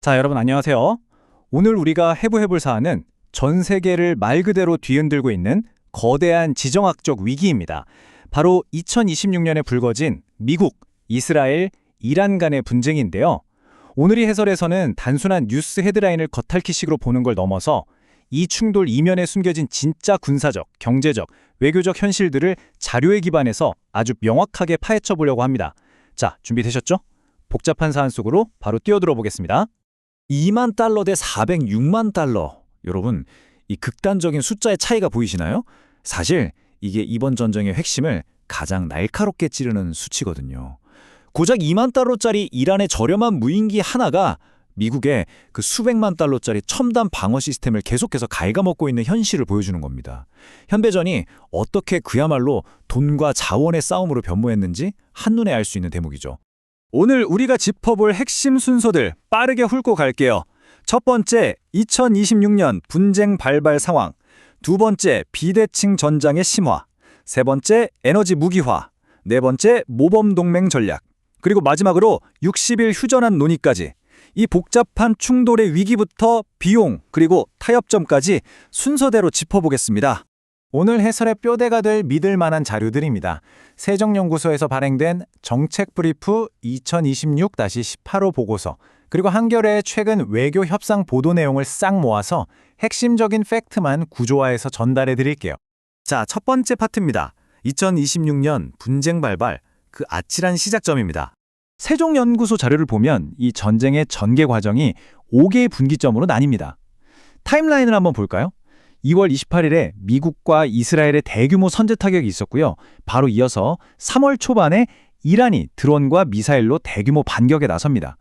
자, 여러분 안녕하세요. 오늘 우리가 해부해볼 사안은 전 세계를 말 그대로 뒤흔들고 있는 거대한 지정학적 위기입니다. 바로 2026년에 불거진 미국, 이스라엘, 이란 간의 분쟁인데요. 오늘 이 해설에서는 단순한 뉴스 헤드라인을 겉핥기식으로 보는 걸 넘어서 이 충돌 이면에 숨겨진 진짜 군사적, 경제적, 외교적 현실들을 자료에 기반해서 아주 명확하게 파헤쳐 보려고 합니다. 자, 준비되셨죠? 복잡한 사안 속으로 바로 뛰어들어 보겠습니다. 2만 달러 대 406만 달러. 여러분, 이 극단적인 숫자의 차이가 보이시나요? 사실 이게 이번 전쟁의 핵심을 가장 날카롭게 찌르는 수치거든요. 고작 2만 달러짜리 이란의 저렴한 무인기 하나가 미국의 그 수백만 달러짜리 첨단 방어 시스템을 계속해서 갉아먹고 있는 현실을 보여주는 겁니다. 현대전이 어떻게 그야말로 돈과 자원의 싸움으로 변모했는지 한눈에 알 수 있는 대목이죠. 오늘 우리가 짚어볼 핵심 순서들 빠르게 훑고 갈게요. 첫 번째, 2026년 분쟁 발발 상황. 두 번째, 비대칭 전장의 심화. 세 번째, 에너지 무기화. 네 번째, 모범 동맹 전략. 그리고 마지막으로 60일 휴전한 논의까지. 이 복잡한 충돌의 위기부터 비용, 그리고 타협점까지 순서대로 짚어보겠습니다. 오늘 해설의 뼈대가 될 믿을 만한 자료들입니다. 세정연구소에서 발행된 정책 브리프 2026-18호 보고서, 그리고 한겨레의 최근 외교 협상 보도 내용을 싹 모아서 핵심적인 팩트만 구조화해서 전달해 드릴게요. 자, 첫 번째 파트입니다. 2026년 분쟁 발발, 그 아찔한 시작점입니다. 세종연구소 자료를 보면 이 전쟁의 전개 과정이 5개의 분기점으로 나뉩니다. 타임라인을 한번 볼까요? 2월 28일에 미국과 이스라엘의 대규모 선제 타격이 있었고요. 바로 이어서 3월 초반에 이란이 드론과 미사일로 대규모 반격에 나섭니다.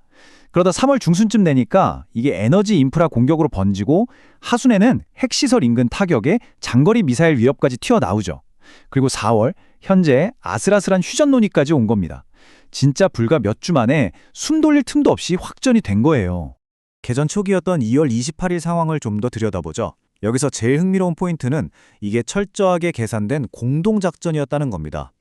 그러다 3월 중순쯤 되니까 이게 에너지 인프라 공격으로 번지고 하순에는 핵시설 인근 타격에 장거리 미사일 위협까지 튀어나오죠. 그리고 4월, 현재 아슬아슬한 휴전 논의까지 온 겁니다. 진짜 불과 몇 주 만에 숨 돌릴 틈도 없이 확전이 된 거예요. 개전 초기였던 2월 28일 상황을 좀 더 들여다보죠. 여기서 제일 흥미로운 포인트는 이게 철저하게 계산된 공동작전이었다는 겁니다.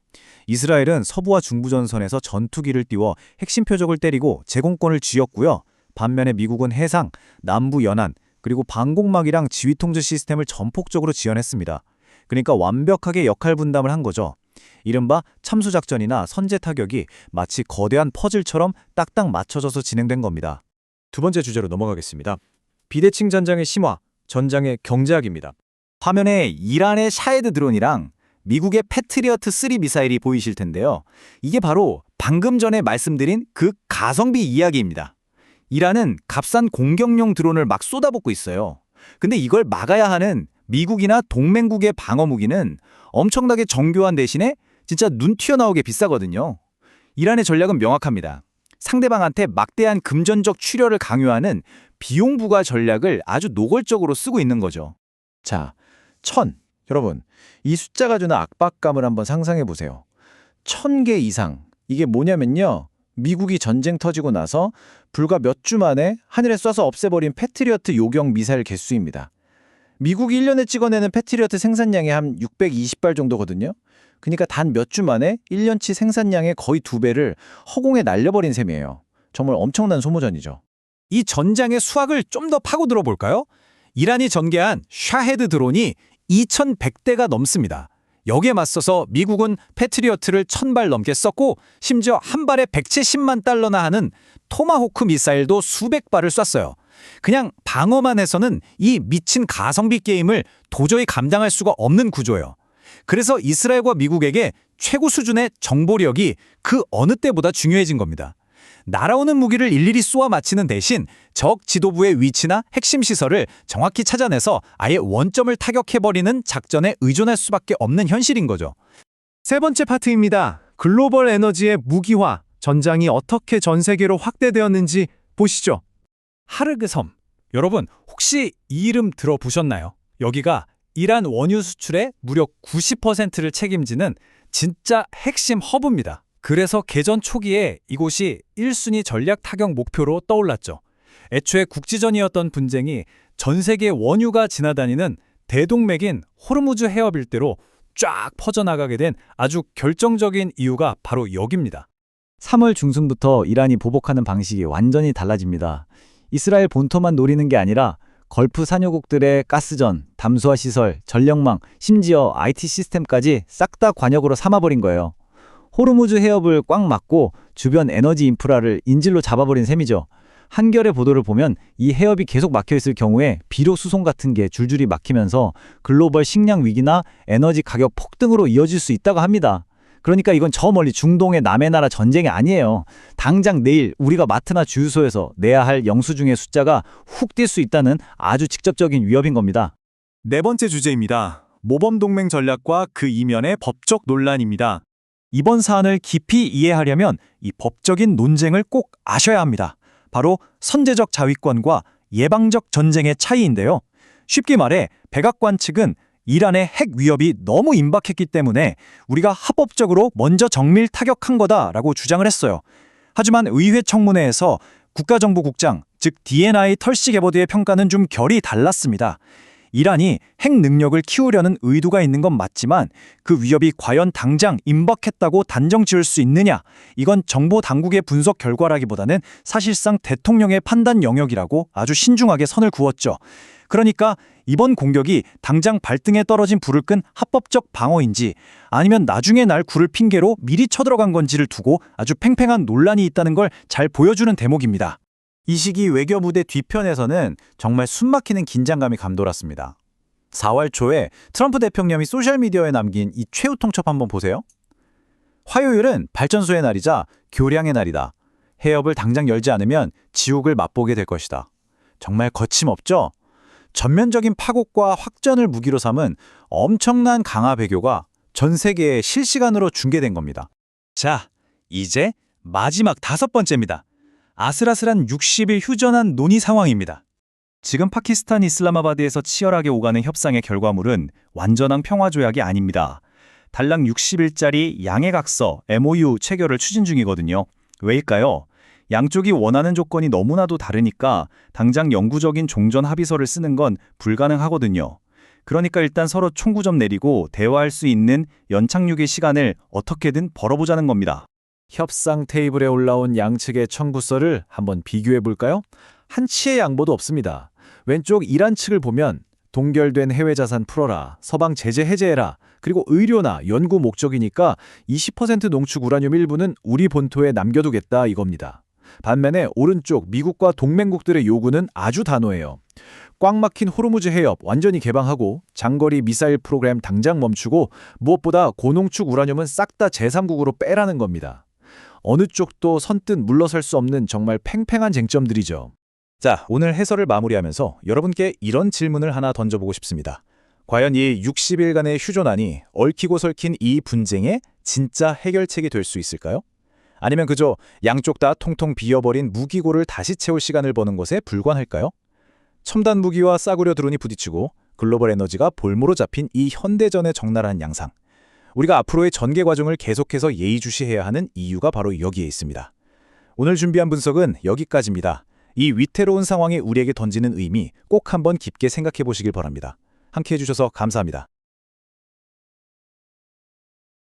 이스라엘은 서부와 중부전선에서 전투기를 띄워 핵심 표적을 때리고 제공권을 쥐었고요. 반면에 미국은 해상, 남부 연안, 그리고 방공막이랑 지휘통제 시스템을 전폭적으로 지원했습니다. 그러니까 완벽하게 역할 분담을 한 거죠. 이른바 참수작전이나 선제 타격이 마치 거대한 퍼즐처럼 딱딱 맞춰져서 진행된 겁니다. 두 번째 주제로 넘어가겠습니다. 비대칭 전장의 심화, 전장의 경제학입니다. 화면에 이란의 샤헤드 드론이랑 미국의 패트리어트 3 미사일이 보이실 텐데요. 이게 바로 방금 전에 말씀드린 그 가성비 이야기입니다. 이란은 값싼 공격용 드론을 막 쏟아붓고 있어요. 근데 이걸 막아야 하는 미국이나 동맹국의 방어 무기는 엄청나게 정교한 대신에 진짜 눈 튀어나오게 비싸거든요. 이란의 전략은 명확합니다. 상대방한테 막대한 금전적 출혈을 강요하는 비용 부과 전략을 아주 노골적으로 쓰고 있는 거죠. 자, 1000. 여러분, 이 숫자가 주는 압박감을 한번 상상해 보세요. 1000개 이상. 이게 뭐냐면요. 미국이 전쟁 터지고 나서 불과 몇 주 만에 하늘에 쏴서 없애버린 패트리어트 요격 미사일 개수입니다. 미국이 1년에 찍어내는 패트리어트 생산량이 한 620발 정도거든요. 그러니까 단 몇 주 만에 1년치 생산량의 거의 2배를 허공에 날려버린 셈이에요. 정말 엄청난 소모전이죠. 이 전장의 수학을 좀 더 파고들어 볼까요? 이란이 전개한 샤헤드 드론이 2100대가 넘습니다. 여기에 맞서서 미국은 패트리어트를 1000발 넘게 썼고 심지어 한 발에 170만 달러나 하는 토마호크 미사일도 수백 발을 쐈어요. 그냥 방어만 해서는 이 미친 가성비 게임을 도저히 감당할 수가 없는 구조예요. 그래서 이스라엘과 미국에게 최고 수준의 정보력이 그 어느 때보다 중요해진 겁니다. 날아오는 무기를 일일이 쏘아 맞히는 대신 적 지도부의 위치나 핵심 시설을 정확히 찾아내서 아예 원점을 타격해버리는 작전에 의존할 수밖에 없는 현실인 거죠. 세 번째 파트입니다. 글로벌 에너지의 무기화, 전장이 어떻게 전 세계로 확대되었는지 보시죠. 하르그 섬. 여러분, 혹시 이 이름 들어보셨나요? 여기가 이란 원유 수출의 무려 90%를 책임지는 진짜 핵심 허브입니다. 그래서 개전 초기에 이곳이 1순위 전략 타격 목표로 떠올랐죠. 애초에 국지전이었던 분쟁이 전 세계 원유가 지나다니는 대동맥인 호르무즈 해협 일대로 쫙 퍼져나가게 된 아주 결정적인 이유가 바로 여기입니다. 3월 중순부터 이란이 보복하는 방식이 완전히 달라집니다. 이스라엘 본토만 노리는 게 아니라 걸프 산유국들의 가스전, 담수화 시설, 전력망, 심지어 IT 시스템까지 싹 다 관역으로 삼아버린 거예요. 호르무즈 해협을 꽉 막고 주변 에너지 인프라를 인질로 잡아버린 셈이죠. 한겨레 보도를 보면 이 해협이 계속 막혀있을 경우에 비료 수송 같은 게 줄줄이 막히면서 글로벌 식량 위기나 에너지 가격 폭등으로 이어질 수 있다고 합니다. 그러니까 이건 저 멀리 중동의 남의 나라 전쟁이 아니에요. 당장 내일 우리가 마트나 주유소에서 내야 할 영수증의 숫자가 훅 뛸 수 있다는 아주 직접적인 위협인 겁니다. 네 번째 주제입니다. 모범동맹 전략과 그 이면의 법적 논란입니다. 이번 사안을 깊이 이해하려면 이 법적인 논쟁을 꼭 아셔야 합니다. 바로 선제적 자위권과 예방적 전쟁의 차이인데요. 쉽게 말해 백악관 측은 이란의 핵 위협이 너무 임박했기 때문에 우리가 합법적으로 먼저 정밀 타격한 거다라고 주장을 했어요. 하지만 의회 청문회에서 국가정보국장, 즉 DNI 털시 게버드의 평가는 좀 결이 달랐습니다. 이란이 핵 능력을 키우려는 의도가 있는 건 맞지만 그 위협이 과연 당장 임박했다고 단정 지을 수 있느냐? 이건 정보 당국의 분석 결과라기보다는 사실상 대통령의 판단 영역이라고 아주 신중하게 선을 그었죠. 그러니까 이번 공격이 당장 발등에 떨어진 불을 끈 합법적 방어인지 아니면 나중에 날 굴을 핑계로 미리 쳐들어간 건지를 두고 아주 팽팽한 논란이 있다는 걸 잘 보여주는 대목입니다. 이 시기 외교 무대 뒤편에서는 정말 숨막히는 긴장감이 감돌았습니다. 4월 초에 트럼프 대통령이 소셜미디어에 남긴 이 최후 통첩 한번 보세요. 화요일은 발전소의 날이자 교량의 날이다. 해협을 당장 열지 않으면 지옥을 맛보게 될 것이다. 정말 거침없죠? 전면적인 파국과 확전을 무기로 삼은 엄청난 강화 배교가 전 세계에 실시간으로 중계된 겁니다. 자, 이제 마지막 5번째입니다. 아슬아슬한 60일 휴전한 논의 상황입니다. 지금 파키스탄 이슬라마바드에서 치열하게 오가는 협상의 결과물은 완전한 평화조약이 아닙니다. 달랑 60일짜리 양해각서 MOU 체결을 추진 중이거든요. 왜일까요? 양쪽이 원하는 조건이 너무나도 다르니까 당장 영구적인 종전 합의서를 쓰는 건 불가능하거든요. 그러니까 일단 서로 총구점 내리고 대화할 수 있는 연착륙의 시간을 어떻게든 벌어보자는 겁니다. 협상 테이블에 올라온 양측의 청구서를 한번 비교해 볼까요? 한치의 양보도 없습니다. 왼쪽 이란 측을 보면 동결된 해외 자산 풀어라, 서방 제재 해제해라, 그리고 의료나 연구 목적이니까 20% 농축 우라늄 일부는 우리 본토에 남겨두겠다 이겁니다. 반면에 오른쪽 미국과 동맹국들의 요구는 아주 단호해요. 꽉 막힌 호르무즈 해협 완전히 개방하고 장거리 미사일 프로그램 당장 멈추고 무엇보다 고농축 우라늄은 싹 다 제3국으로 빼라는 겁니다. 어느 쪽도 선뜻 물러설 수 없는 정말 팽팽한 쟁점들이죠. 자, 오늘 해설을 마무리하면서 여러분께 이런 질문을 하나 던져보고 싶습니다. 과연 이 60일간의 휴전안이 얽히고 설킨 이 분쟁의 진짜 해결책이 될 수 있을까요? 아니면 그저 양쪽 다 통통 비어버린 무기고를 다시 채울 시간을 버는 것에 불과할까요? 첨단 무기와 싸구려 드론이 부딪히고 글로벌 에너지가 볼모로 잡힌 이 현대전의 적나라한 양상. 우리가 앞으로의 전개 과정을 계속해서 예의주시해야 하는 이유가 바로 여기에 있습니다. 오늘 준비한 분석은 여기까지입니다. 이 위태로운 상황이 우리에게 던지는 의미 꼭 한번 깊게 생각해 보시길 바랍니다. 함께해 주셔서 감사합니다.